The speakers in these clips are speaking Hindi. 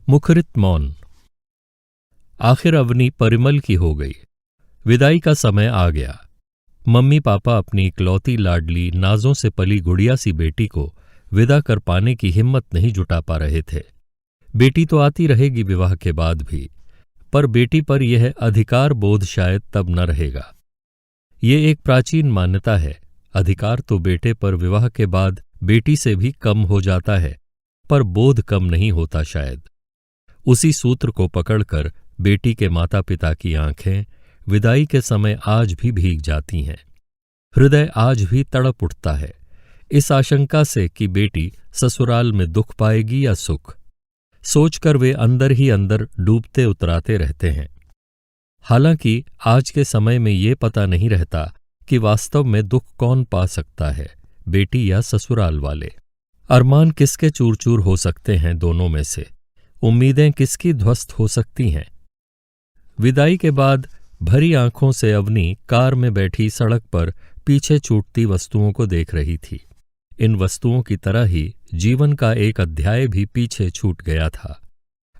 मुखरित मौन। आखिर अवनी परिमल की हो गई। विदाई का समय आ गया। मम्मी पापा अपनी इकलौती लाडली नाजों से पली गुड़िया सी बेटी को विदा कर पाने की हिम्मत नहीं जुटा पा रहे थे। बेटी तो आती रहेगी विवाह के बाद भी, पर बेटी पर यह अधिकार बोध शायद तब न रहेगा। ये एक प्राचीन मान्यता है, अधिकार तो बेटे पर विवाह के बाद बेटी से भी कम हो जाता है, पर बोध कम नहीं होता शायद। उसी सूत्र को पकड़कर बेटी के माता पिता की आंखें विदाई के समय आज भी भीग जाती हैं। हृदय आज भी तड़प उठता है इस आशंका से कि बेटी ससुराल में दुख पाएगी या सुख। सोचकर वे अंदर ही अंदर डूबते उतराते रहते हैं। हालांकि आज के समय में ये पता नहीं रहता कि वास्तव में दुख कौन पा सकता है, बेटी या ससुराल वाले। अरमान किसके चूर चूर हो सकते हैं दोनों में से, उम्मीदें किसकी ध्वस्त हो सकती हैं। विदाई के बाद भरी आंखों से अवनी कार में बैठी सड़क पर पीछे छूटती वस्तुओं को देख रही थी। इन वस्तुओं की तरह ही जीवन का एक अध्याय भी पीछे छूट गया था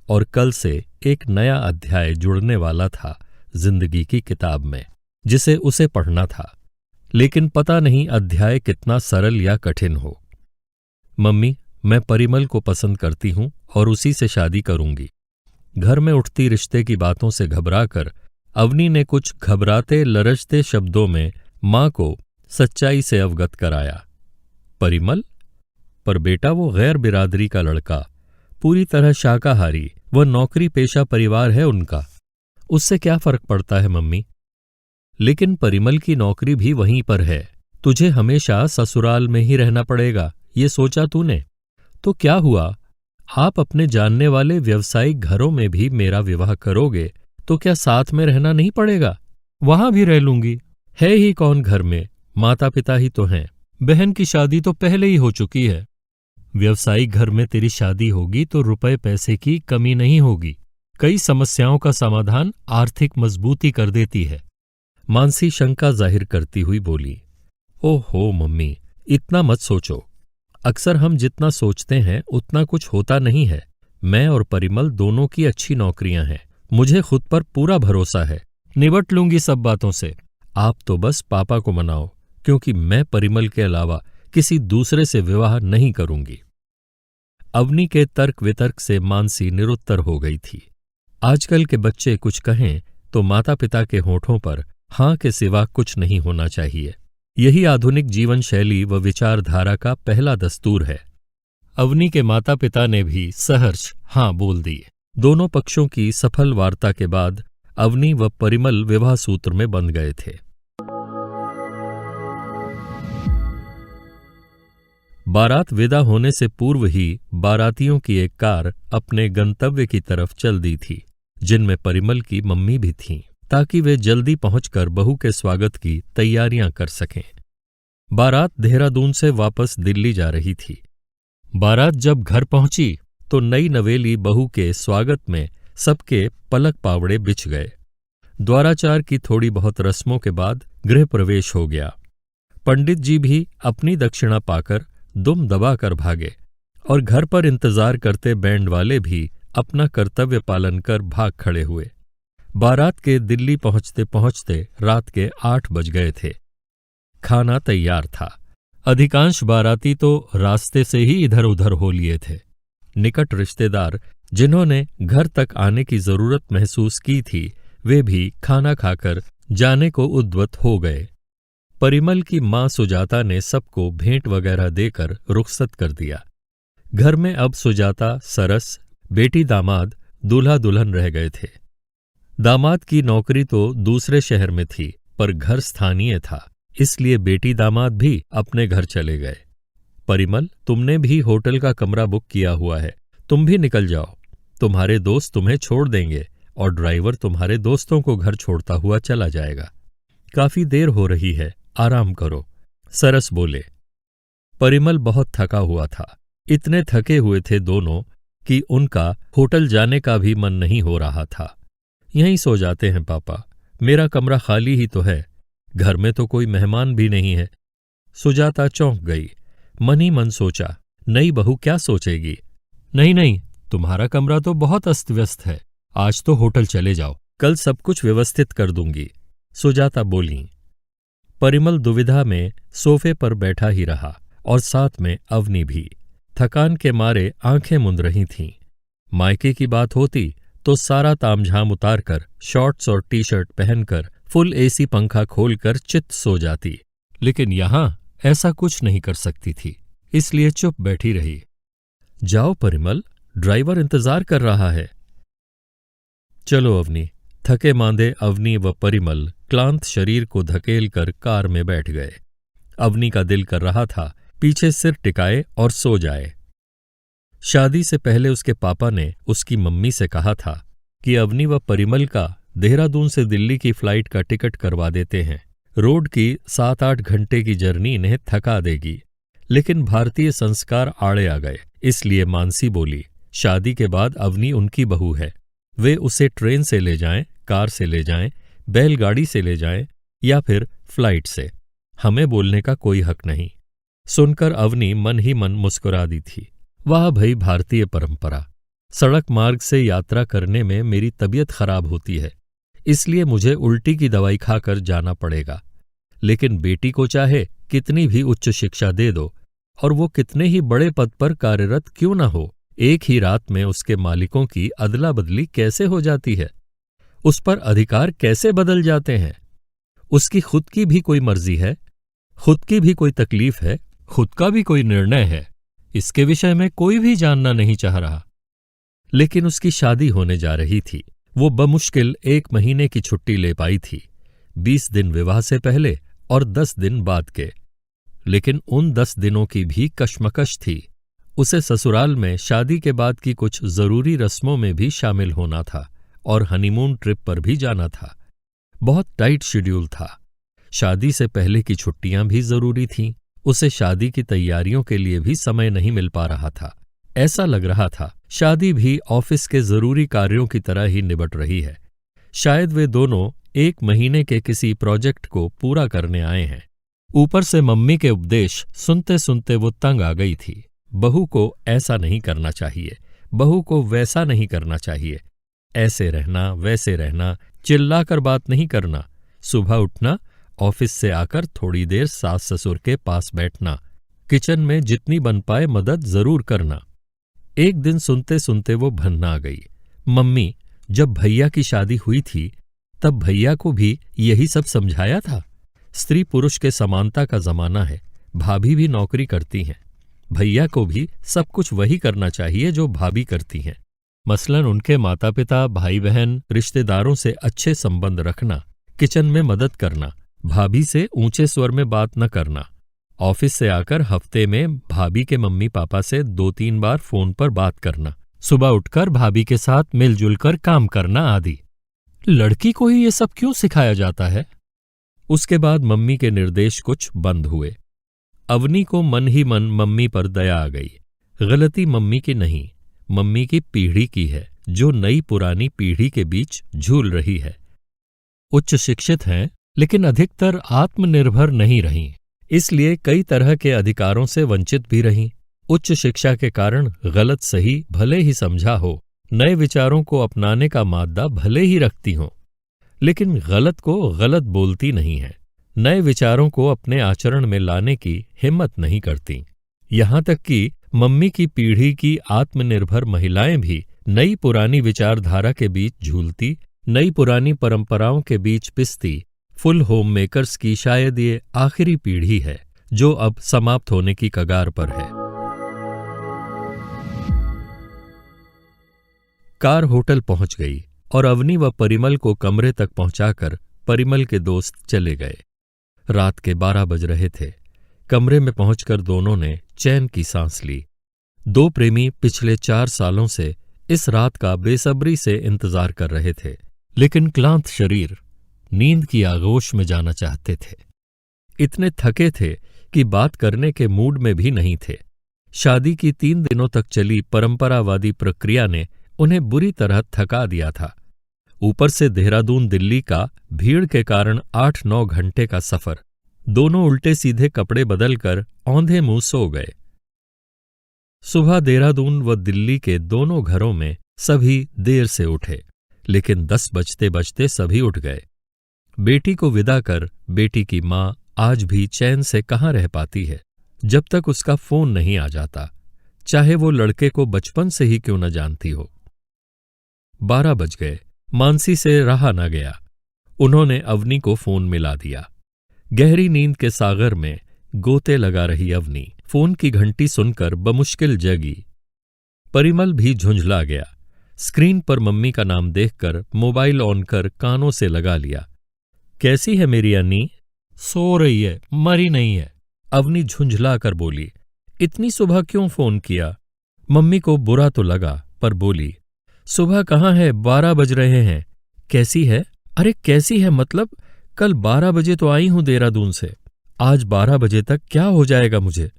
और कल से एक नया अध्याय जुड़ने वाला था जिंदगी की किताब में, जिसे उसे पढ़ना था। लेकिन पता नहीं अध्याय कितना सरल या कठिन हो। मम्मी, मैं परिमल को पसंद करती हूं और उसी से शादी करूंगी। घर में उठती रिश्ते की बातों से घबराकर अवनी ने कुछ घबराते लरजते शब्दों में मां को सच्चाई से अवगत कराया। परिमल? पर बेटा, वो गैर बिरादरी का लड़का, पूरी तरह शाकाहारी, वह नौकरी पेशा परिवार है उनका, उससे क्या फर्क पड़ता है मम्मी? लेकिन परिमल की नौकरी भी वहीं पर है। तुझे हमेशा ससुराल में ही रहना पड़ेगा, ये सोचा तूने? तो क्या हुआ, आप अपने जानने वाले व्यावसायिक घरों में भी मेरा विवाह करोगे तो क्या साथ में रहना नहीं पड़ेगा? वहां भी रह लूंगी। है ही कौन घर में, माता पिता ही तो हैं। बहन की शादी तो पहले ही हो चुकी है। व्यावसायिक घर में तेरी शादी होगी तो रुपए पैसे की कमी नहीं होगी। कई समस्याओं का समाधान आर्थिक मजबूती कर देती है। मानसी शंका जाहिर करती हुई बोली। ओहो मम्मी, इतना मत सोचो। अक्सर हम जितना सोचते हैं उतना कुछ होता नहीं है। मैं और परिमल दोनों की अच्छी नौकरियां हैं। मुझे खुद पर पूरा भरोसा है, निबट लूंगी सब बातों से। आप तो बस पापा को मनाओ, क्योंकि मैं परिमल के अलावा किसी दूसरे से विवाह नहीं करूंगी। अवनी के तर्क वितर्क से मानसी निरुत्तर हो गई थी। आजकल के बच्चे कुछ कहें तो माता पिता के होठों पर हां के सिवा कुछ नहीं होना चाहिए। यही आधुनिक जीवन शैली व विचारधारा का पहला दस्तूर है। अवनी के माता पिता ने भी सहर्ष हां बोल दी। दोनों पक्षों की सफल वार्ता के बाद अवनी व परिमल विवाह सूत्र में बंध गए थे। बारात विदा होने से पूर्व ही बारातियों की एक कार अपने गंतव्य की तरफ चल दी थी, जिनमें परिमल की मम्मी भी थीं, ताकि वे जल्दी पहुंचकर बहू के स्वागत की तैयारियां कर सकें। बारात देहरादून से वापस दिल्ली जा रही थी। बारात जब घर पहुंची तो नई नवेली बहू के स्वागत में सबके पलक पावड़े बिछ गए। द्वाराचार की थोड़ी बहुत रस्मों के बाद गृह प्रवेश हो गया। पंडित जी भी अपनी दक्षिणा पाकर दुम दबाकर भागे और घर पर इंतजार करते बैंड वाले भी अपना कर्तव्य पालन कर भाग खड़े हुए। बारात के दिल्ली पहुंचते पहुंचते रात के 8 बज गए थे। खाना तैयार था। अधिकांश बाराती तो रास्ते से ही इधर उधर हो लिए थे। निकट रिश्तेदार जिन्होंने घर तक आने की जरूरत महसूस की थी, वे भी खाना खाकर जाने को उद्वत हो गए। परिमल की मां सुजाता ने सबको भेंट वगैरह देकर रुखसत कर दिया। घर में अब सुजाता, सरस, बेटी दामाद, दूल्हा दुल्हन रह गए थे। दामाद की नौकरी तो दूसरे शहर में थी, पर घर स्थानीय था, इसलिए बेटी दामाद भी अपने घर चले गए। परिमल, तुमने भी होटल का कमरा बुक किया हुआ है, तुम भी निकल जाओ। तुम्हारे दोस्त तुम्हें छोड़ देंगे और ड्राइवर तुम्हारे दोस्तों को घर छोड़ता हुआ चला जाएगा। काफी देर हो रही है, आराम करो, सरस बोले। परिमल बहुत थका हुआ था। इतने थके हुए थे दोनों कि उनका होटल जाने का भी मन नहीं हो रहा था। यहीं सो जाते हैं पापा, मेरा कमरा खाली ही तो है, घर में तो कोई मेहमान भी नहीं है। सुजाता चौंक गई। मन ही मन सोचा, नई बहू क्या सोचेगी। नहीं नहीं, तुम्हारा कमरा तो बहुत अस्त व्यस्त है, आज तो होटल चले जाओ, कल सब कुछ व्यवस्थित कर दूंगी, सुजाता बोलीं। परिमल दुविधा में सोफे पर बैठा ही रहा और साथ में अवनी भी। थकान के मारे आंखें मूंद रही थीं। मायके की बात होती तो सारा तामझाम उतारकर शॉर्ट्स और टी शर्ट पहनकर फुल एसी पंखा खोलकर चित्त सो जाती, लेकिन यहां ऐसा कुछ नहीं कर सकती थी, इसलिए चुप बैठी रही। जाओ परिमल, ड्राइवर इंतजार कर रहा है। चलो अवनी। थके मांदे अवनी व परिमल क्लांत शरीर को धकेलकर कार में बैठ गए। अवनी का दिल कर रहा था पीछे सिर टिकाए और सो जाए। शादी से पहले उसके पापा ने उसकी मम्मी से कहा था कि अवनी व परिमल का देहरादून से दिल्ली की फ्लाइट का टिकट करवा देते हैं। रोड की 7-8 घंटे की जर्नी इन्हें थका देगी, लेकिन भारतीय संस्कार आड़े आ गए, इसलिए मानसी बोली, शादी के बाद अवनी उनकी बहू है, वे उसे ट्रेन से ले जाएं, कार से ले जाएं, बैलगाड़ी से ले जाएं या फिर फ्लाइट से, हमें बोलने का कोई हक नहीं। सुनकर अवनी मन ही मन मुस्कुरा दी थी। वाह भई भारतीय परंपरा। सड़क मार्ग से यात्रा करने में मेरी तबीयत खराब होती है, इसलिए मुझे उल्टी की दवाई खाकर जाना पड़ेगा, लेकिन बेटी को चाहे कितनी भी उच्च शिक्षा दे दो और वो कितने ही बड़े पद पर कार्यरत क्यों न हो, एक ही रात में उसके मालिकों की अदला बदली कैसे हो जाती है, उस पर अधिकार कैसे बदल जाते हैं। उसकी खुद की भी कोई मर्जी है, खुद की भी कोई तकलीफ है, खुद का भी कोई निर्णय है, इसके विषय में कोई भी जानना नहीं चाह रहा। लेकिन उसकी शादी होने जा रही थी। वो बमुश्किल 1 महीने की छुट्टी ले पाई थी, 20 दिन विवाह से पहले और 10 दिन बाद के। लेकिन उन 10 दिनों की भी कशमकश थी। उसे ससुराल में शादी के बाद की कुछ जरूरी रस्मों में भी शामिल होना था और हनीमून ट्रिप पर भी जाना था। बहुत टाइट शेड्यूल था। शादी से पहले की छुट्टियां भी जरूरी थीं। उसे शादी की तैयारियों के लिए भी समय नहीं मिल पा रहा था। ऐसा लग रहा था शादी भी ऑफिस के जरूरी कार्यों की तरह ही निबट रही है। शायद वे दोनों 1 महीने के किसी प्रोजेक्ट को पूरा करने आए हैं। ऊपर से मम्मी के उपदेश सुनते सुनते वो तंग आ गई थी। बहू को ऐसा नहीं करना चाहिए, बहू को वैसा नहीं करना चाहिए, ऐसे रहना वैसे रहना, चिल्लाकर बात नहीं करना, सुबह उठना, ऑफिस से आकर थोड़ी देर सास ससुर के पास बैठना, किचन में जितनी बन पाए मदद जरूर करना। एक दिन सुनते सुनते वो भन्ना आ गई। मम्मी, जब भैया की शादी हुई थी तब भैया को भी यही सब समझाया था। स्त्री पुरुष के समानता का जमाना है, भाभी भी नौकरी करती हैं, भैया को भी सब कुछ वही करना चाहिए जो भाभी करती हैं। मसलन उनके माता पिता, भाई बहन, रिश्तेदारों से अच्छे संबंध रखना, किचन में मदद करना, भाभी से ऊंचे स्वर में बात न करना, ऑफिस से आकर हफ्ते में भाभी के मम्मी पापा से 2-3 बार फोन पर बात करना, सुबह उठकर भाभी के साथ मिलजुल कर काम करना आदि। लड़की को ही ये सब क्यों सिखाया जाता है? उसके बाद मम्मी के निर्देश कुछ बंद हुए। अवनी को मन ही मन मम्मी पर दया आ गई। गलती मम्मी की नहीं, मम्मी की पीढ़ी की है, जो नई पुरानी पीढ़ी के बीच झूल रही है। उच्च शिक्षित हैं, लेकिन अधिकतर आत्मनिर्भर नहीं रहीं, इसलिए कई तरह के अधिकारों से वंचित भी रहीं। उच्च शिक्षा के कारण गलत सही भले ही समझा हो, नए विचारों को अपनाने का माद्दा भले ही रखती हों, लेकिन गलत को गलत बोलती नहीं है, नए विचारों को अपने आचरण में लाने की हिम्मत नहीं करती। यहां तक कि मम्मी की पीढ़ी की आत्मनिर्भर महिलाएं भी नई पुरानी विचारधारा के बीच झूलती, नई पुरानी परंपराओं के बीच पिसती फुल होम मेकर्स की शायद ये आखिरी पीढ़ी है जो अब समाप्त होने की कगार पर है। कार होटल पहुंच गई और अवनी व परिमल को कमरे तक पहुंचाकर परिमल के दोस्त चले गए। रात के 12 बज रहे थे। कमरे में पहुंचकर दोनों ने चैन की सांस ली। दो प्रेमी पिछले 4 सालों से इस रात का बेसब्री से इंतजार कर रहे थे, लेकिन क्लांत शरीर नींद की आगोश में जाना चाहते थे। इतने थके थे कि बात करने के मूड में भी नहीं थे। शादी की 3 दिनों तक चली परंपरावादी प्रक्रिया ने उन्हें बुरी तरह थका दिया था। ऊपर से देहरादून दिल्ली का भीड़ के कारण 8-9 घंटे का सफर। दोनों उल्टे सीधे कपड़े बदलकर औंधे मुंह सो गए। सुबह देहरादून व दिल्ली के दोनों घरों में सभी देर से उठे, लेकिन 10 बजते बजते सभी उठ गए। बेटी को विदा कर बेटी की माँ आज भी चैन से कहाँ रह पाती है जब तक उसका फोन नहीं आ जाता, चाहे वो लड़के को बचपन से ही क्यों न जानती हो। 12 बज गए। मानसी से रहा न गया। उन्होंने अवनी को फोन मिला दिया। गहरी नींद के सागर में गोते लगा रही अवनी फोन की घंटी सुनकर बमुश्किल जगी। परिमल भी झुंझला गया। स्क्रीन पर मम्मी का नाम देखकर मोबाइल ऑन कर कानों से लगा लिया। कैसी है मेरी अन्नी? सो रही है, मरी नहीं है, अवनी झुंझला कर बोली। इतनी सुबह क्यों फोन किया? मम्मी को बुरा तो लगा, पर बोली, सुबह कहाँ है, 12 बज रहे हैं। कैसी है? अरे कैसी है मतलब? कल 12 बजे तो आई हूं देहरादून से, आज 12 बजे तक क्या हो जाएगा मुझे?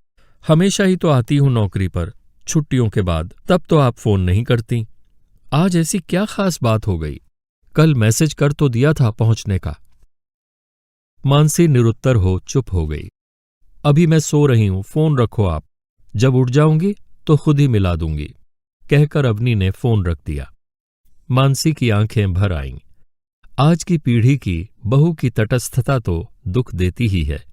हमेशा ही तो आती हूं नौकरी पर, छुट्टियों के बाद, तब तो आप फोन नहीं करती। आज ऐसी क्या खास बात हो गई? कल मैसेज कर तो दिया था पहुंचने का। मानसी निरुत्तर हो चुप हो गई। अभी मैं सो रही हूं, फोन रखो आप, जब उठ जाऊंगी तो खुद ही मिला दूंगी, कहकर अवनी ने फोन रख दिया। मानसी की आंखें भर आईं। आज की पीढ़ी की बहू की तटस्थता तो दुख देती ही है,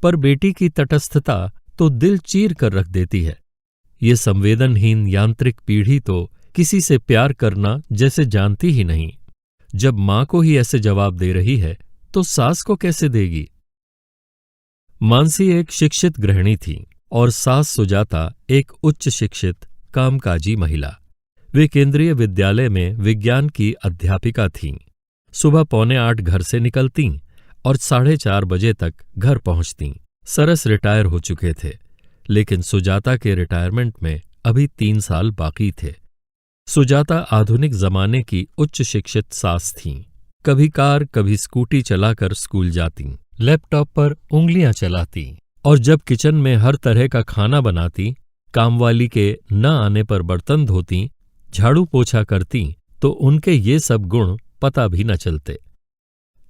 पर बेटी की तटस्थता तो दिल चीर कर रख देती है। ये संवेदनहीन यांत्रिक पीढ़ी तो किसी से प्यार करना जैसे जानती ही नहीं। जब मां को ही ऐसे जवाब दे रही है तो सास को कैसे देगी? मानसी एक शिक्षित गृहिणी थी और सास सुजाता एक उच्च शिक्षित कामकाजी महिला। वे केंद्रीय विद्यालय में विज्ञान की अध्यापिका थीं। सुबह 7:45 घर से निकलतीं और 4:30 बजे तक घर पहुंचतीं। सरस रिटायर हो चुके थे, लेकिन सुजाता के रिटायरमेंट में अभी 3 साल बाकी थे। सुजाता आधुनिक जमाने की उच्च शिक्षित सास थीं। कभी कार कभी स्कूटी चलाकर स्कूल जातीं, लैपटॉप पर उंगलियां चलातीं और जब किचन में हर तरह का खाना बनातीं, कामवाली के न आने पर बर्तन धोतीं, झाड़ू पोछा करतीं, तो उनके ये सब गुण पता भी न चलते।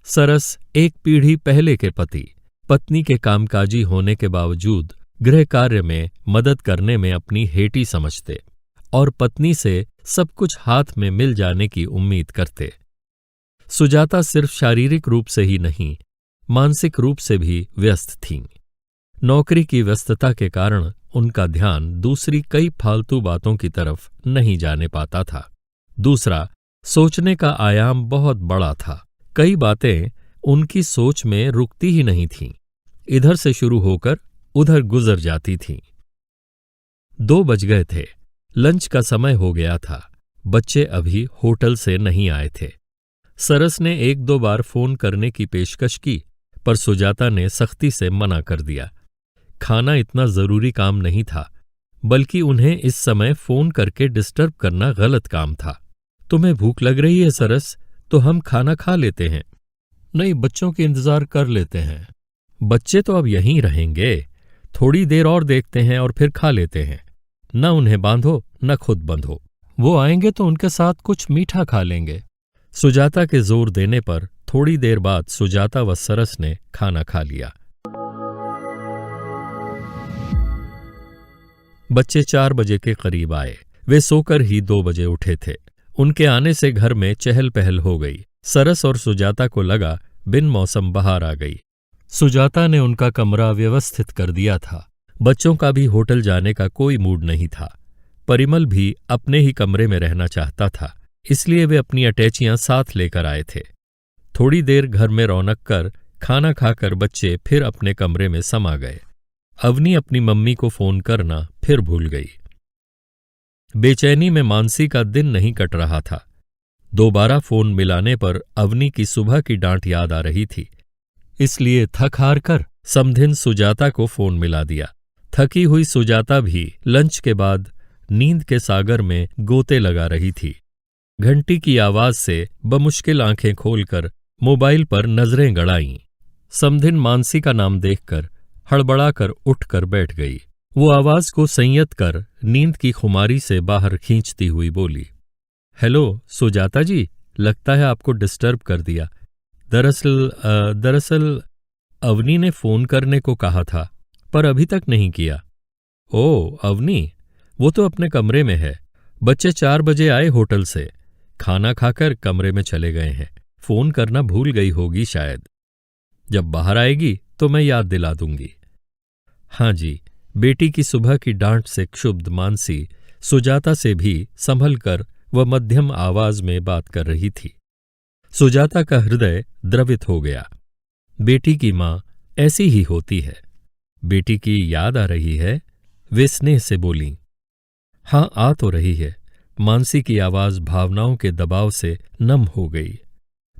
सरस एक पीढ़ी पहले के पति, पत्नी के कामकाजी होने के बावजूद गृह कार्य में मदद करने में अपनी हेटी समझते और पत्नी से सब कुछ हाथ में मिल जाने की उम्मीद करते। सुजाता सिर्फ शारीरिक रूप से ही नहीं, मानसिक रूप से भी व्यस्त थीं। नौकरी की व्यस्तता के कारण उनका ध्यान दूसरी कई फालतू बातों की तरफ नहीं जाने पाता था। दूसरा, सोचने का आयाम बहुत बड़ा था। कई बातें उनकी सोच में रुकती ही नहीं थीं, इधर से शुरू होकर उधर गुजर जाती थीं। 2 बज गए थे। लंच का समय हो गया था। बच्चे अभी होटल से नहीं आए थे। सरस ने 1-2 बार फोन करने की पेशकश की, पर सुजाता ने सख्ती से मना कर दिया। खाना इतना जरूरी काम नहीं था, बल्कि उन्हें इस समय फोन करके डिस्टर्ब करना गलत काम था। तुम्हें भूख लग रही है सरस, तो हम खाना खा लेते हैं। नहीं, बच्चों के इंतजार कर लेते हैं। बच्चे तो अब यहीं रहेंगे, थोड़ी देर और देखते हैं और फिर खा लेते हैं। न उन्हें बांधो न खुद बंधो, वो आएंगे तो उनके साथ कुछ मीठा खा लेंगे। सुजाता के जोर देने पर थोड़ी देर बाद सुजाता व सरस ने खाना खा लिया। बच्चे 4 बजे के करीब आए। वे सोकर ही 2 बजे उठे थे। उनके आने से घर में चहल पहल हो गई। सरस और सुजाता को लगा बिन मौसम बहार आ गई। सुजाता ने उनका कमरा व्यवस्थित कर दिया था। बच्चों का भी होटल जाने का कोई मूड नहीं था। परिमल भी अपने ही कमरे में रहना चाहता था, इसलिए वे अपनी अटैचियां साथ लेकर आए थे। थोड़ी देर घर में रौनक कर खाना खाकर बच्चे फिर अपने कमरे में समा गए। अवनी अपनी मम्मी को फोन करना फिर भूल गई। बेचैनी में मानसी का दिन नहीं कट रहा था। दोबारा फोन मिलाने पर अवनी की सुबह की डांट याद आ रही थी, इसलिए थक हार कर समधिन सुजाता को फोन मिला दिया। थकी हुई सुजाता भी लंच के बाद नींद के सागर में गोते लगा रही थी। घंटी की आवाज से बमुश्किल आंखें खोलकर मोबाइल पर नजरें गड़ाईं। समधिन मानसी का नाम देखकर हड़बड़ाकर उठकर बैठ गई। वो आवाज को संयत कर नींद की खुमारी से बाहर खींचती हुई बोली, हेलो सुजाता जी, लगता है आपको डिस्टर्ब कर दिया। दरअसल अवनी ने फोन करने को कहा था, पर अभी तक नहीं किया। ओ अवनी, वो तो अपने कमरे में है। बच्चे 4 बजे आए होटल से, खाना खाकर कमरे में चले गए हैं। फोन करना भूल गई होगी शायद। जब बाहर आएगी तो मैं याद दिला दूंगी। हाँ जी। बेटी की सुबह की डांट से क्षुब्ध मानसी सुजाता से भी संभल कर वह मध्यम आवाज में बात कर रही थी। सुजाता का हृदय द्रवित हो गया। बेटी की मां ऐसी ही होती है। बेटी की याद आ रही है? वे स्नेह से बोलीं। हाँ, आ तो रही है। मानसी की आवाज भावनाओं के दबाव से नम हो गई।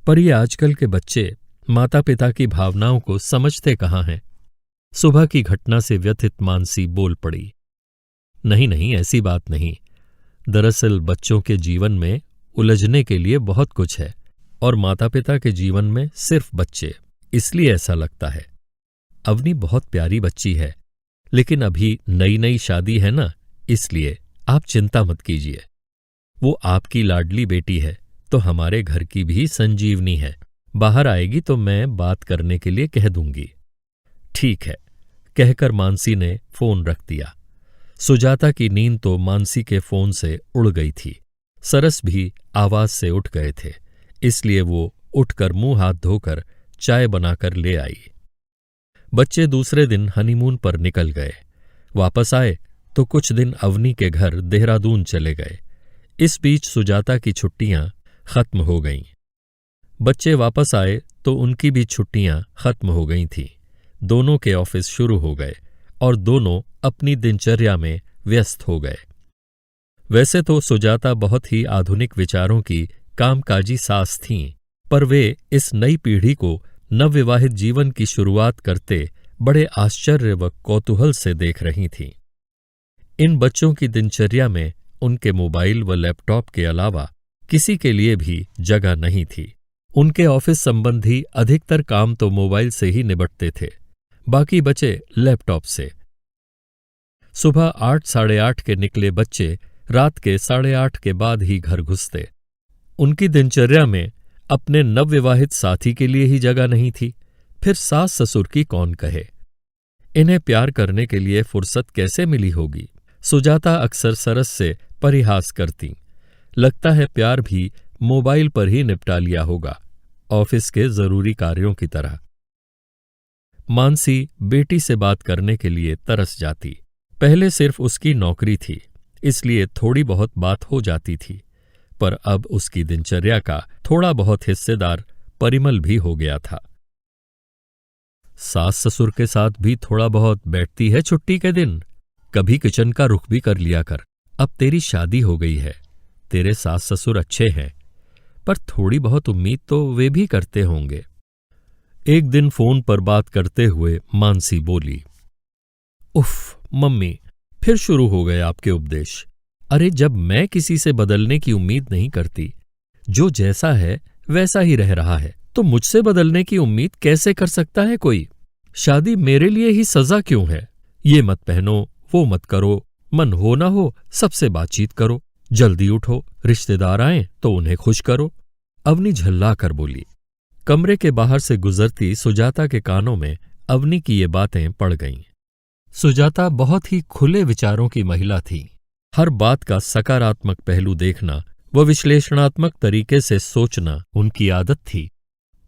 पर ये आजकल के बच्चे माता पिता की भावनाओं को समझते कहाँ हैं? सुबह की घटना से व्यथित मानसी बोल पड़ी। नहीं नहीं, ऐसी बात नहीं। दरअसल बच्चों के जीवन में उलझने के लिए बहुत कुछ है, और माता पिता के जीवन में सिर्फ बच्चे, इसलिए ऐसा लगता है। अवनी बहुत प्यारी बच्ची है, लेकिन अभी नई नई शादी है ना, इसलिए आप चिंता मत कीजिए। वो आपकी लाडली बेटी है तो हमारे घर की भी संजीवनी है। बाहर आएगी तो मैं बात करने के लिए कह दूंगी। ठीक है, कहकर मानसी ने फोन रख दिया। सुजाता की नींद तो मानसी के फोन से उड़ गई थी। सरस भी आवाज से उठ गए थे, इसलिए वो उठकर मुंह हाथ धोकर चाय बनाकर ले आई। बच्चे दूसरे दिन हनीमून पर निकल गए। वापस आए तो कुछ दिन अवनी के घर देहरादून चले गए। इस बीच सुजाता की छुट्टियां खत्म हो गईं। बच्चे वापस आए तो उनकी भी छुट्टियां खत्म हो गई थीं। दोनों के ऑफिस शुरू हो गए और दोनों अपनी दिनचर्या में व्यस्त हो गए। वैसे तो सुजाता बहुत ही आधुनिक विचारों की कामकाजी सास थीं, पर वे इस नई पीढ़ी को नवविवाहित जीवन की शुरुआत करते बड़े आश्चर्य व कौतूहल से देख रही थीं। इन बच्चों की दिनचर्या में उनके मोबाइल व लैपटॉप के अलावा किसी के लिए भी जगह नहीं थी। उनके ऑफिस संबंधी अधिकतर काम तो मोबाइल से ही निबटते थे, बाकी बचे लैपटॉप से। सुबह 8 साढ़े 8 के निकले बच्चे रात के 8:30 के बाद ही घर घुसते। उनकी दिनचर्या में अपने नवविवाहित साथी के लिए ही जगह नहीं थी, फिर सास ससुर की कौन कहे। इन्हें प्यार करने के लिए फुर्सत कैसे मिली होगी? सुजाता अक्सर सरस से परिहास करती। लगता है प्यार भी मोबाइल पर ही निपटा लिया होगा, ऑफिस के जरूरी कार्यों की तरह। मानसी बेटी से बात करने के लिए तरस जाती। पहले सिर्फ उसकी नौकरी थी, इसलिए थोड़ी बहुत बात हो जाती थी, पर अब उसकी दिनचर्या का थोड़ा बहुत हिस्सेदार परिमल भी हो गया था। सास ससुर के साथ भी थोड़ा बहुत बैठती है छुट्टी के दिन। कभी किचन का रुख भी कर लिया कर। अब तेरी शादी हो गई है, तेरे सास ससुर अच्छे हैं, पर थोड़ी बहुत उम्मीद तो वे भी करते होंगे। एक दिन फोन पर बात करते हुए मानसी बोली, उफ मम्मी, फिर शुरू हो गए आपके उपदेश। अरे जब मैं किसी से बदलने की उम्मीद नहीं करती, जो जैसा है वैसा ही रह रहा है, तो मुझसे बदलने की उम्मीद कैसे कर सकता है कोई? शादी मेरे लिए ही सजा क्यों है? ये मत पहनो, वो मत करो, मन हो ना हो सबसे बातचीत करो, जल्दी उठो, रिश्तेदार आएं तो उन्हें खुश करो। अवनी झल्ला कर बोली। कमरे के बाहर से गुजरती सुजाता के कानों में अवनी की ये बातें पड़ गईं। सुजाता बहुत ही खुले विचारों की महिला थी। हर बात का सकारात्मक पहलू देखना व विश्लेषणात्मक तरीके से सोचना उनकी आदत थी।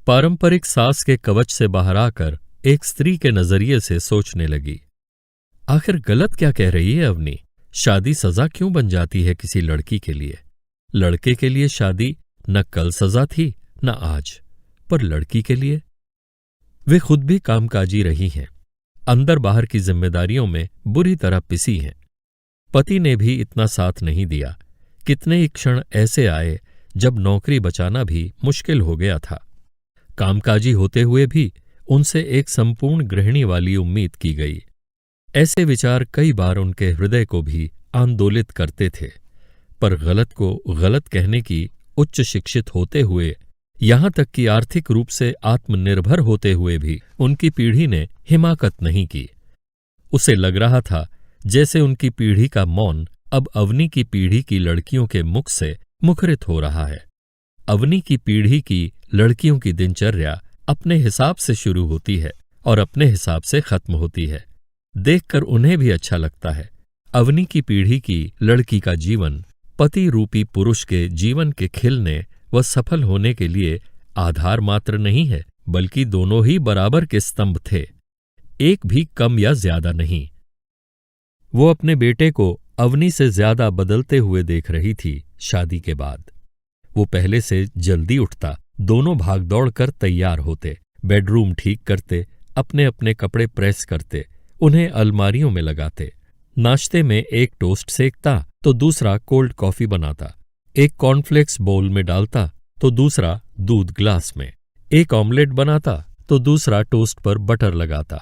पारंपरिक सास के कवच से बाहर आकर एक स्त्री के नजरिए से सोचने लगी। आखिर गलत क्या कह रही है अवनी? शादी सजा क्यों बन जाती है किसी लड़की के लिए? लड़के के लिए शादी न कल सजा थी न आज, पर लड़की के लिए? वे खुद भी कामकाजी रही हैं, अंदर बाहर की जिम्मेदारियों में बुरी तरह पिसी हैं। पति ने भी इतना साथ नहीं दिया। कितने ही क्षण ऐसे आए जब नौकरी बचाना भी मुश्किल हो गया था। कामकाजी होते हुए भी उनसे एक संपूर्ण गृहिणी वाली उम्मीद की गई। ऐसे विचार कई बार उनके हृदय को भी आंदोलित करते थे, पर गलत को गलत कहने की उच्च शिक्षित होते हुए, यहां तक कि आर्थिक रूप से आत्मनिर्भर होते हुए भी उनकी पीढ़ी ने हिमाकत नहीं की। उसे लग रहा था जैसे उनकी पीढ़ी का मौन अब अवनी की पीढ़ी की लड़कियों के मुख से मुखरित हो रहा है। अवनी की पीढ़ी की लड़कियों की दिनचर्या अपने हिसाब से शुरू होती है और अपने हिसाब से खत्म होती है। देखकर उन्हें भी अच्छा लगता है। अवनी की पीढ़ी की लड़की का जीवन पति रूपी पुरुष के जीवन के खिलने व सफल होने के लिए आधार मात्र नहीं है, बल्कि दोनों ही बराबर के स्तंभ थे, एक भी कम या ज्यादा नहीं। वो अपने बेटे को अवनी से ज्यादा बदलते हुए देख रही थी। शादी के बाद वो पहले से जल्दी उठता, दोनों भागदौड़ कर तैयार होते, बेडरूम ठीक करते, अपने अपने कपड़े प्रेस करते, उन्हें अलमारियों में लगाते। नाश्ते में एक टोस्ट सेकता तो दूसरा कोल्ड कॉफी बनाता, एक कॉर्नफ्लेक्स बाउल में डालता तो दूसरा दूध ग्लास में, एक ऑमलेट बनाता तो दूसरा टोस्ट पर बटर लगाता।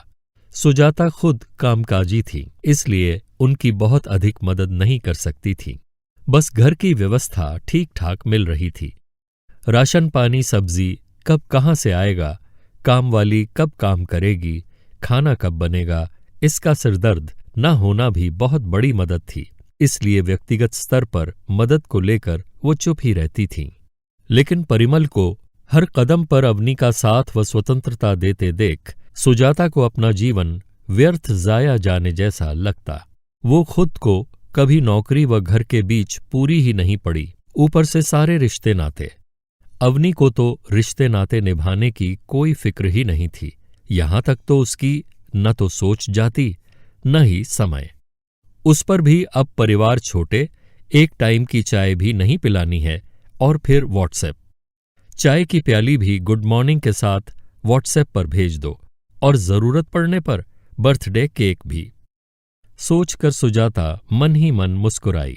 सुजाता खुद कामकाजी थी, इसलिए उनकी बहुत अधिक मदद नहीं कर सकती थी। बस घर की व्यवस्था ठीक ठाक मिल रही थी। राशन पानी सब्जी कब कहाँ से आएगा, काम वाली कब काम करेगी, खाना कब बनेगा, इसका सिरदर्द न होना भी बहुत बड़ी मदद थी। इसलिए व्यक्तिगत स्तर पर मदद को लेकर वो चुप ही रहती थीं। लेकिन परिमल को हर कदम पर अवनी का साथ व स्वतंत्रता देते देख सुजाता को अपना जीवन व्यर्थ जाया जाने जैसा लगता। वो खुद को कभी नौकरी व घर के बीच पूरी ही नहीं पड़ी, ऊपर से सारे रिश्ते नाते। अवनी को तो रिश्ते नाते निभाने की कोई फिक्र ही नहीं थी। यहां तक तो उसकी न तो सोच जाती न ही समय। उस पर भी अब परिवार छोटे, एक टाइम की चाय भी नहीं पिलानी है और फिर व्हाट्सएप। चाय की प्याली भी गुड मॉर्निंग के साथ व्हाट्सएप पर भेज दो और जरूरत पड़ने पर बर्थडे केक भी। सोचकर सुजाता मन ही मन मुस्कुराई।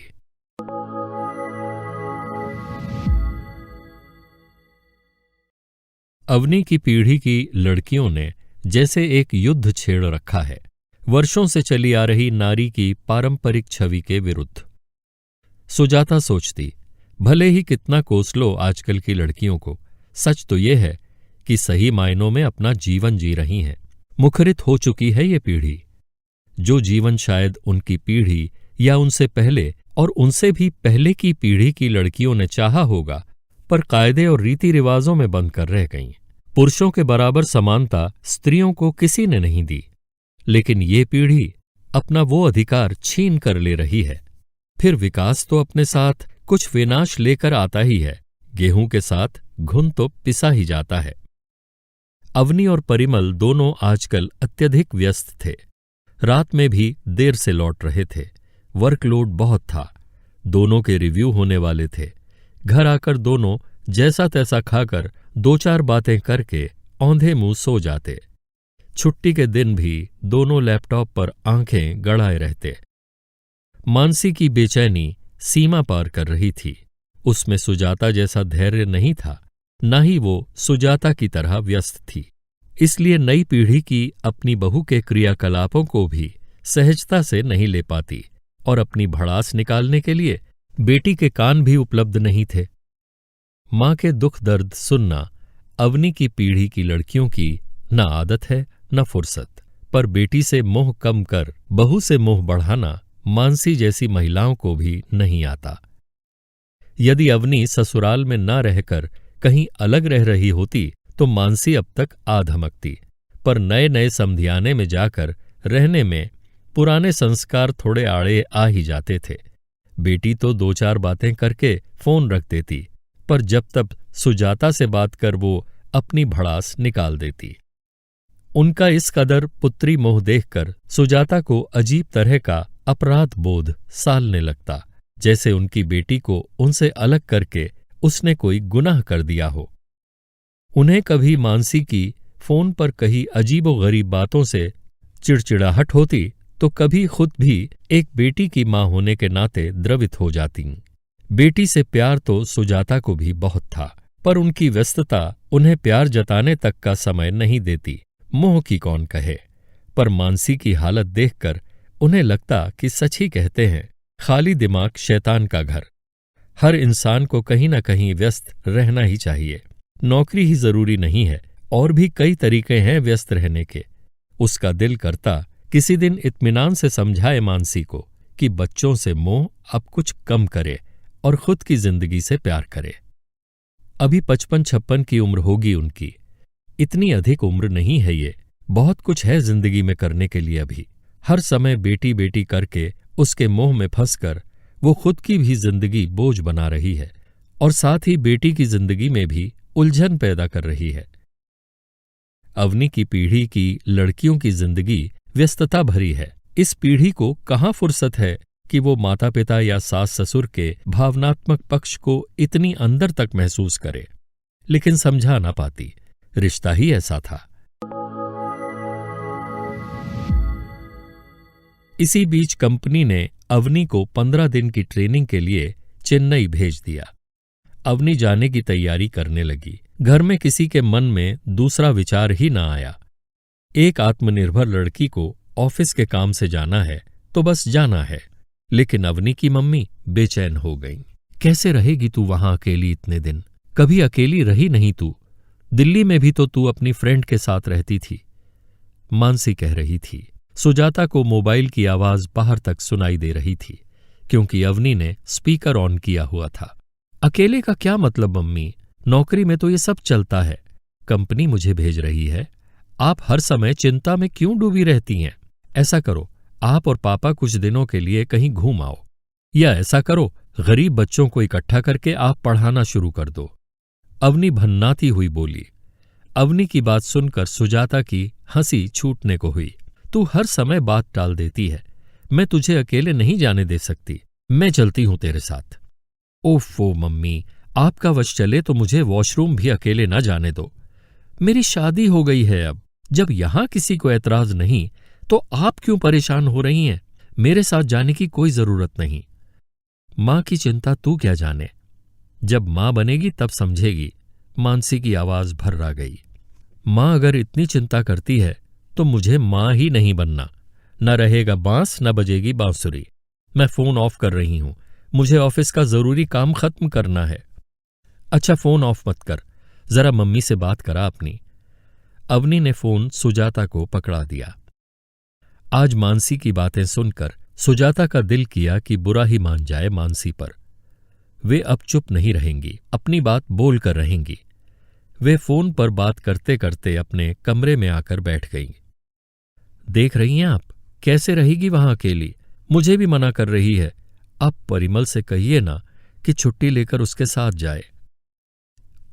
अवनी की पीढ़ी की लड़कियों ने जैसे एक युद्ध छेड़ रखा है, वर्षों से चली आ रही नारी की पारंपरिक छवि के विरुद्ध। सुजाता सोचती, भले ही कितना कोस लो आजकल की लड़कियों को, सच तो ये है कि सही मायनों में अपना जीवन जी रही हैं। मुखरित हो चुकी है ये पीढ़ी, जो जीवन शायद उनकी पीढ़ी या उनसे पहले और उनसे भी पहले की पीढ़ी की लड़कियों ने चाहा होगा, पर कायदे और रीति रिवाजों में बंद कर रह गईं। पुरुषों के बराबर समानता स्त्रियों को किसी ने नहीं दी, लेकिन ये पीढ़ी अपना वो अधिकार छीन कर ले रही है। फिर विकास तो अपने साथ कुछ विनाश लेकर आता ही है, गेहूं के साथ घुन तो पिसा ही जाता है। अवनी और परिमल दोनों आजकल अत्यधिक व्यस्त थे। रात में भी देर से लौट रहे थे, वर्कलोड बहुत था, दोनों के रिव्यू होने वाले थे। घर आकर दोनों जैसा तैसा खाकर दो चार बातें करके औंधे मुंह सो जाते। छुट्टी के दिन भी दोनों लैपटॉप पर आंखें गड़ाए रहते। मानसी की बेचैनी सीमा पार कर रही थी। उसमें सुजाता जैसा धैर्य नहीं था, न ही वो सुजाता की तरह व्यस्त थी। इसलिए नई पीढ़ी की अपनी बहू के क्रियाकलापों को भी सहजता से नहीं ले पाती और अपनी भड़ास निकालने के लिए बेटी के कान भी उपलब्ध नहीं थे। मां के दुख दर्द सुनना अवनी की पीढ़ी की लड़कियों की न आदत है न फुर्सत, पर बेटी से मोह कम कर बहू से मोह बढ़ाना मानसी जैसी महिलाओं को भी नहीं आता। यदि अवनी ससुराल में न रहकर कहीं अलग रह रही होती तो मानसी अब तक आ धमकती, पर नए नए समधियाने में जाकर रहने में पुराने संस्कार थोड़े आड़े आ ही जाते थे। बेटी तो दो चार बातें करके फोन रख देती, पर जब तब सुजाता से बात कर वो अपनी भड़ास निकाल देती। उनका इस कदर पुत्री मोह देखकर सुजाता को अजीब तरह का अपराध बोध सालने लगता, जैसे उनकी बेटी को उनसे अलग करके उसने कोई गुनाह कर दिया हो। उन्हें कभी मानसी की फोन पर कही अजीबोगरीब बातों से चिड़चिड़ाहट होती तो कभी खुद भी एक बेटी की मां होने के नाते द्रवित हो जाती। बेटी से प्यार तो सुजाता को भी बहुत था, पर उनकी व्यस्तता उन्हें प्यार जताने तक का समय नहीं देती। मोह की कौन कहे, पर मानसी की हालत देखकर उन्हें लगता कि सच ही कहते हैं, खाली दिमाग शैतान का घर। हर इंसान को कहीं न कहीं व्यस्त रहना ही चाहिए। नौकरी ही जरूरी नहीं है, और भी कई तरीके हैं व्यस्त रहने के। उसका दिल करता किसी दिन इत्मीनान से समझाए मानसी को कि बच्चों से मोह अब कुछ कम करे और खुद की जिंदगी से प्यार करे। अभी 55-56 की उम्र होगी उनकी। इतनी अधिक उम्र नहीं है ये, बहुत कुछ है जिंदगी में करने के लिए अभी। हर समय बेटी बेटी करके उसके मोह में फंसकर वो खुद की भी जिंदगी बोझ बना रही है और साथ ही बेटी की जिंदगी में भी उलझन पैदा कर रही है। अवनी की पीढ़ी की लड़कियों की जिंदगी व्यस्तता भरी है। इस पीढ़ी को कहाँ फुर्सत है कि वो माता पिता या सास ससुर के भावनात्मक पक्ष को इतनी अंदर तक महसूस करे, लेकिन समझा ना पाती। रिश्ता ही ऐसा था। इसी बीच कंपनी ने अवनी को 15 दिन की ट्रेनिंग के लिए चेन्नई भेज दिया। अवनी जाने की तैयारी करने लगी। घर में किसी के मन में दूसरा विचार ही ना आया। एक आत्मनिर्भर लड़की को ऑफिस के काम से जाना है तो बस जाना है, लेकिन अवनी की मम्मी बेचैन हो गईं। कैसे रहेगी तू वहां अकेली इतने दिन? कभी अकेली रही नहीं तू। दिल्ली में भी तो तू अपनी फ्रेंड के साथ रहती थी, मानसी कह रही थी। सुजाता को मोबाइल की आवाज बाहर तक सुनाई दे रही थी, क्योंकि अवनी ने स्पीकर ऑन किया हुआ था। अकेले का क्या मतलब मम्मी? नौकरी में तो ये सब चलता है। कंपनी मुझे भेज रही है। आप हर समय चिंता में क्यों डूबी रहती हैं? ऐसा करो, आप और पापा कुछ दिनों के लिए कहीं घूम आओ, या ऐसा करो गरीब बच्चों को इकट्ठा करके आप पढ़ाना शुरू कर दो। अवनी भन्नाती हुई बोली। अवनी की बात सुनकर सुजाता की हंसी छूटने को हुई। तू हर समय बात टाल देती है। मैं तुझे अकेले नहीं जाने दे सकती। मैं चलती हूं तेरे साथ। ओफो मम्मी, आपका वश चले तो मुझे वॉशरूम भी अकेले न जाने दो। मेरी शादी हो गई है अब। जब यहां किसी को ऐतराज नहीं तो आप क्यों परेशान हो रही हैं? मेरे साथ जाने की कोई जरूरत नहीं। मां की चिंता तू क्या जाने। जब मां बनेगी तब समझेगी। मानसी की आवाज भर्रा गई। मां अगर इतनी चिंता करती है तो मुझे मां ही नहीं बनना। न रहेगा बांस न बजेगी बांसुरी। मैं फोन ऑफ कर रही हूं। मुझे ऑफिस का जरूरी काम खत्म करना है। अच्छा फोन ऑफ मत कर, जरा मम्मी से बात करा अपनी। अवनी ने फोन सुजाता को पकड़ा दिया। आज मानसी की बातें सुनकर सुजाता का दिल किया कि बुरा ही मान जाए मानसी पर। वे अब चुप नहीं रहेंगी, अपनी बात बोल कर रहेंगी। वे फोन पर बात करते करते अपने कमरे में आकर बैठ गईं। देख रही हैं आप, कैसे रहेगी वहां अकेली? मुझे भी मना कर रही है। अब परिमल से कहिए ना कि छुट्टी लेकर उसके साथ जाए।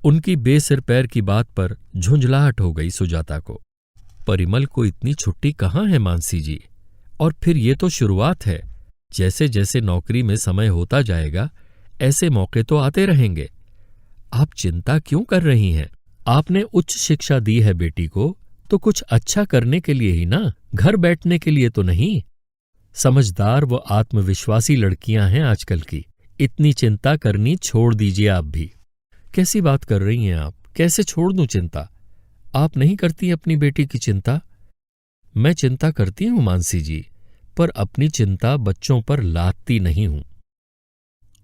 उनकी बेसिर पैर की बात पर झुंझलाहट हो गई सुजाता को। परिमल को इतनी छुट्टी कहाँ है मानसी जी? और फिर ये तो शुरुआत है। जैसे जैसे नौकरी में समय होता जाएगा ऐसे मौके तो आते रहेंगे। आप चिंता क्यों कर रही हैं? आपने उच्च शिक्षा दी है बेटी को तो कुछ अच्छा करने के लिए ही ना, घर बैठने के लिए तो नहीं। समझदार व आत्मविश्वासी लड़कियां हैं आजकल की। इतनी चिंता करनी छोड़ दीजिए आप भी। कैसी बात कर रही हैं आप? कैसे छोड़ दूं चिंता? आप नहीं करती अपनी बेटी की चिंता? मैं चिंता करती हूं मानसी जी, पर अपनी चिंता बच्चों पर लादती नहीं हूं।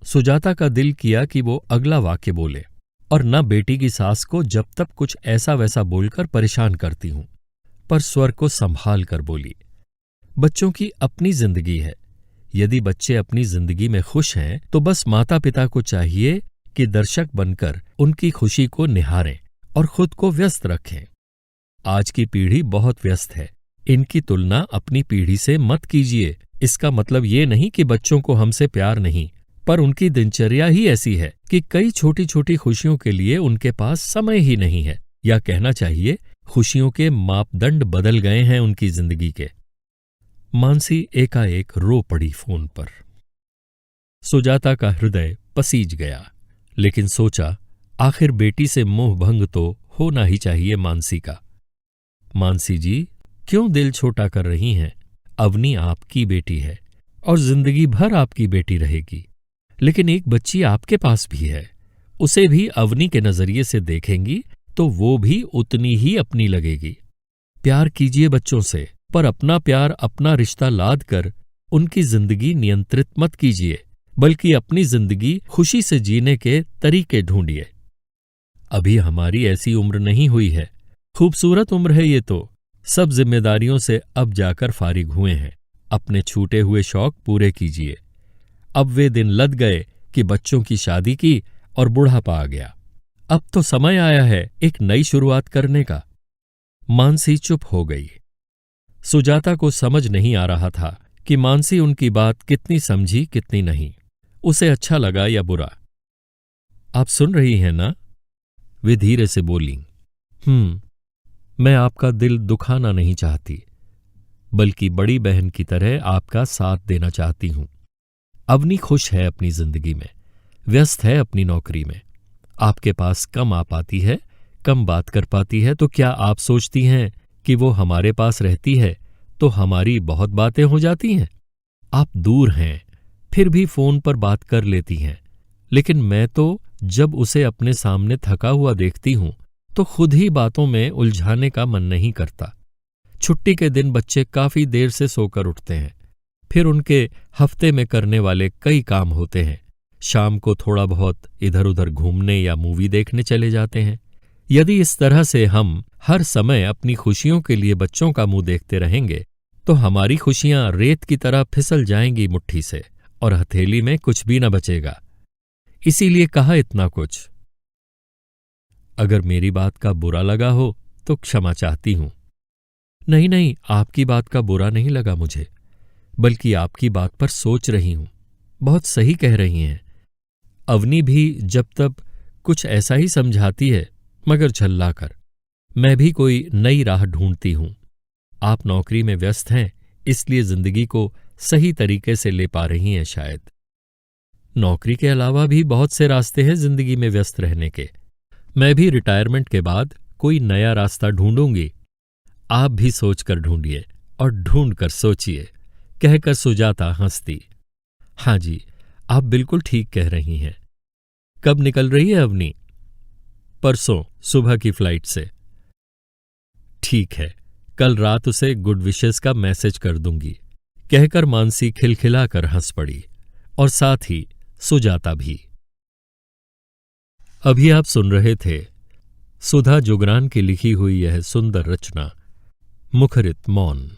सुजाता का दिल किया कि वो अगला वाक्य बोले, और न बेटी की सास को जब तक कुछ ऐसा वैसा बोलकर परेशान करती हूं, पर स्वर को संभाल कर बोली। बच्चों की अपनी जिंदगी है। यदि बच्चे अपनी जिंदगी में खुश हैं तो बस माता पिता को चाहिए कि दर्शक बनकर उनकी खुशी को निहारें और खुद को व्यस्त रखें। आज की पीढ़ी बहुत व्यस्त है। इनकी तुलना अपनी पीढ़ी से मत कीजिए। इसका मतलब ये नहीं कि बच्चों को हमसे प्यार नहीं, पर उनकी दिनचर्या ही ऐसी है कि कई छोटी छोटी खुशियों के लिए उनके पास समय ही नहीं है, या कहना चाहिए खुशियों के मापदंड बदल गए हैं उनकी जिंदगी के। मानसी एकाएक रो पड़ी फोन पर। सुजाता का हृदय पसीज गया, लेकिन सोचा आखिर बेटी से मोह भंग तो होना ही चाहिए मानसी का। मानसी जी, क्यों दिल छोटा कर रही हैं? अवनी आपकी बेटी है और जिंदगी भर आपकी बेटी रहेगी। लेकिन एक बच्ची आपके पास भी है। उसे भी अवनी के नजरिए से देखेंगी तो वो भी उतनी ही अपनी लगेगी। प्यार कीजिए बच्चों से, पर अपना प्यार, अपना रिश्ता लाद कर उनकी जिंदगी नियंत्रित मत कीजिए, बल्कि अपनी जिंदगी खुशी से जीने के तरीके ढूंढिए। अभी हमारी ऐसी उम्र नहीं हुई है। खूबसूरत उम्र है ये तो। सब जिम्मेदारियों से अब जाकर फारिग हुए हैं। अपने छूटे हुए शौक पूरे कीजिए। अब वे दिन लद गए कि बच्चों की शादी की और बुढ़ापा आ गया। अब तो समय आया है एक नई शुरुआत करने का। मानसी चुप हो गई। सुजाता को समझ नहीं आ रहा था कि मानसी उनकी बात कितनी समझी कितनी नहीं। उसे अच्छा लगा या बुरा। आप सुन रही हैं ना? वे धीरे से बोलीं। मैं आपका दिल दुखाना नहीं चाहती, बल्कि बड़ी बहन की तरह आपका साथ देना चाहती हूं। अवनी खुश है अपनी जिंदगी में, व्यस्त है अपनी नौकरी में। आपके पास कम आ पाती है, कम बात कर पाती है। तो क्या आप सोचती हैं कि वो हमारे पास रहती है तो हमारी बहुत बातें हो जाती हैं? आप दूर हैं, फिर भी फोन पर बात कर लेती हैं। लेकिन मैं तो जब उसे अपने सामने थका हुआ देखती हूं तो खुद ही बातों में उलझाने का मन नहीं करता। छुट्टी के दिन बच्चे काफी देर से सोकर उठते हैं, फिर उनके हफ्ते में करने वाले कई काम होते हैं। शाम को थोड़ा बहुत इधर उधर घूमने या मूवी देखने चले जाते हैं। यदि इस तरह से हम हर समय अपनी खुशियों के लिए बच्चों का मुंह देखते रहेंगे तो हमारी खुशियां रेत की तरह फिसल जाएंगी मुट्ठी से और हथेली में कुछ भी न बचेगा। इसीलिए कहा इतना कुछ। अगर मेरी बात का बुरा लगा हो तो क्षमा चाहती हूं। नहीं, आपकी बात का बुरा नहीं लगा मुझे, बल्कि आपकी बात पर सोच रही हूं। बहुत सही कह रही हैं। अवनी भी जब तब कुछ ऐसा ही समझाती है, मगर झल्लाकर। मैं भी कोई नई राह ढूंढती हूं। आप नौकरी में व्यस्त हैं, इसलिए जिंदगी को सही तरीके से ले पा रही हैं शायद। नौकरी के अलावा भी बहुत से रास्ते हैं जिंदगी में व्यस्त रहने के। मैं भी रिटायरमेंट के बाद कोई नया रास्ता ढूंढूंगी। आप भी सोचकर ढूंढिए और ढूंढकर सोचिए, कहकर सुजाता हंसती। हाँ जी, आप बिल्कुल ठीक कह रही हैं। कब निकल रही है अवनी? परसों सुबह की फ्लाइट से। ठीक है, कल रात उसे गुड विशेस का मैसेज कर दूंगी, कहकर मानसी खिलखिलाकर हंस पड़ी और साथ ही सुजाता भी। अभी आप सुन रहे थे सुधा जुगरान की लिखी हुई यह सुंदर रचना मुखरित मौन।